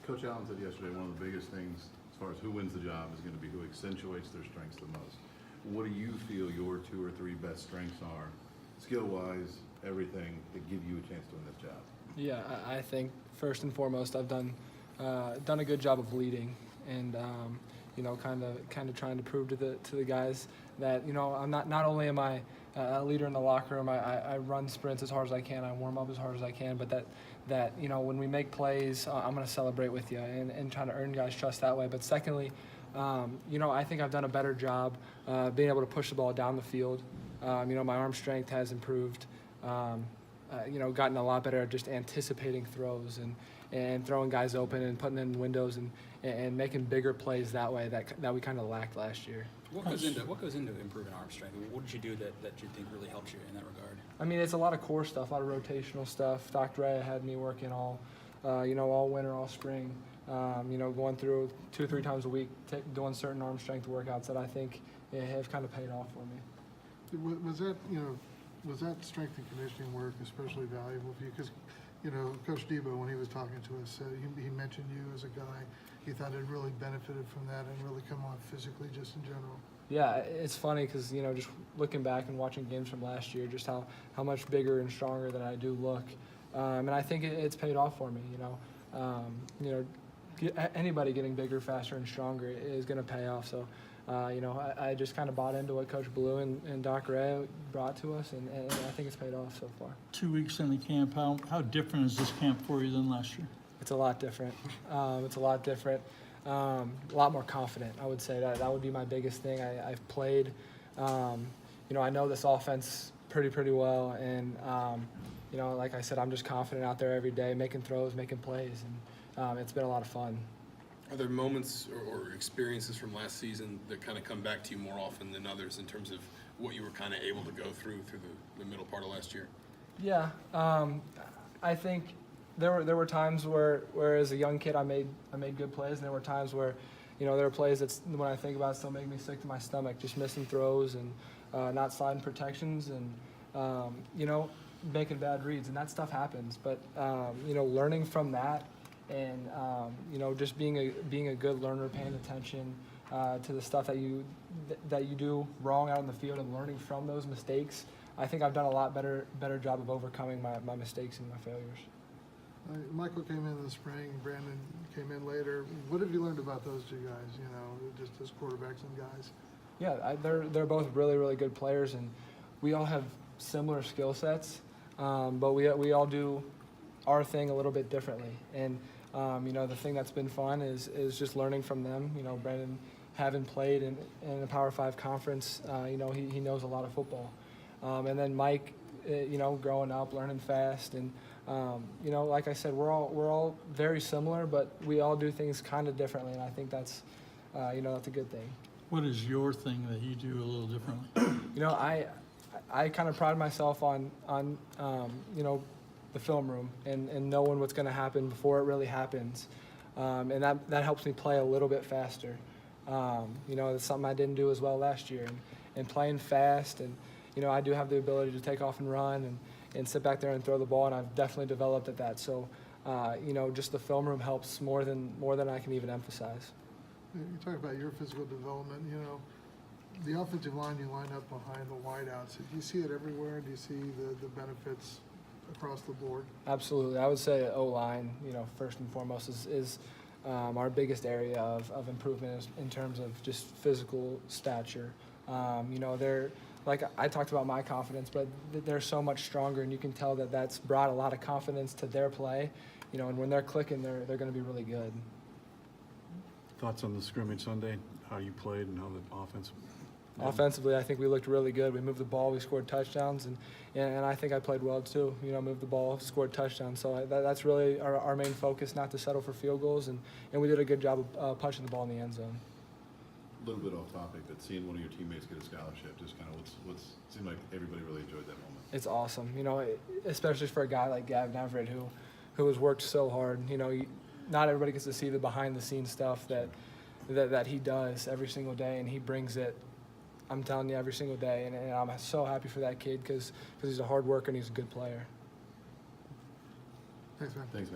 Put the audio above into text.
Coach Allen said yesterday one of the biggest things as far as who wins the job is going to be who accentuates their strengths the most. What do you feel your 2 or 3 best strengths are, skill-wise, everything, that give you a chance to win this job? Yeah, I think first and foremost, I've done a good job of leading, and kind of trying to prove to the guys that I'm not only am I a leader in the locker room, I run sprints as hard as I can, I warm up as hard as I can, but that when we make plays, I'm going to celebrate with you and try to earn guys' trust that way. But secondly, I think I've done a better job being able to push the ball down the field. My arm strength has improved. Gotten a lot better at just anticipating throws and throwing guys open and putting in windows and making bigger plays that way that we kind of lacked last year. What goes into improving arm strength? What did you do that you think really helped you in that regard? I mean, it's a lot of core stuff, a lot of rotational stuff. Dr. Ray had me working all winter, all spring, going through 2 or 3 times a week, doing certain arm strength workouts that I think have kind of paid off for me. Was that strength and conditioning work especially valuable for you? Because, Coach Debo, when he was talking to us, he mentioned you as a guy. He thought it really benefited from that and really come on physically just in general. Yeah, it's funny because, just looking back and watching games from last year, just how much bigger and stronger that I do look. And I think it's paid off for me, anybody getting bigger, faster, and stronger is going to pay off. So, I just kind of bought into what Coach Blue and Doc Ray brought to us, and I think it's paid off so far. 2 weeks in the camp, how different is this camp for you than last year? It's a lot different. It's a lot different. A lot more confident, I would say. That would be my biggest thing. I've played, I know this offense pretty well, and, like I said, I'm just confident out there every day, making throws, making plays, and it's been a lot of fun. Are there moments or experiences from last season that kind of come back to you more often than others in terms of what you were kind of able to go through the middle part of last year? Yeah, I think there were times where as a young kid I made good plays, and there were times where there were plays that when I think about it still make me sick to my stomach, just missing throws and not sliding protections and making bad reads, and that stuff happens. But learning from that. And just being a good learner, paying attention to the stuff that you do wrong out in the field and learning from those mistakes, I think I've done a lot better job of overcoming my mistakes and my failures. Michael came in the spring, Brandon came in later. What have you learned about those 2 guys? Just as quarterbacks and guys. Yeah, they're both really good players, and we all have similar skill sets, but we all do our thing a little bit differently. And the thing that's been fun is just learning from them. Brandon, having played in a Power 5 conference, he knows a lot of football. And then Mike, growing up, learning fast, and like I said, we're all very similar, but we all do things kind of differently, and I think that's that's a good thing. What is your thing that you do a little differently? I kind of pride myself on the film room and knowing what's going to happen before it really happens, and that helps me play a little bit faster. It's something I didn't do as well last year, and playing fast, and I do have the ability to take off and run and sit back there and throw the ball, and I've definitely developed at that. So just the film room helps more than I can even emphasize. You talk about your physical development. The offensive line, you line up behind the wideouts. Do you see it everywhere? Do you see the benefits across the board? Absolutely. I would say O-line, first and foremost is our biggest area of improvement in terms of just physical stature. They're, like I talked about my confidence, but they're so much stronger, and you can tell that that's brought a lot of confidence to their play, and when they're clicking, they're going to be really good. Thoughts on the scrimmage Sunday, how you played and how the offense? Offensively, I think we looked really good. We moved the ball, we scored touchdowns, and I think I played well too. Moved the ball, scored touchdowns. So that's really our main focus, not to settle for field goals, and we did a good job of punching the ball in the end zone. A little bit off topic, but seeing one of your teammates get a scholarship, just kind of what's seemed like everybody really enjoyed that moment. It's awesome, especially for a guy like Gavin Everett who has worked so hard. Not everybody gets to see the behind-the-scenes stuff that he does every single day, and he brings it. I'm telling you, every single day, and I'm so happy for that kid because he's a hard worker and he's a good player. Thanks, man. Thanks, man.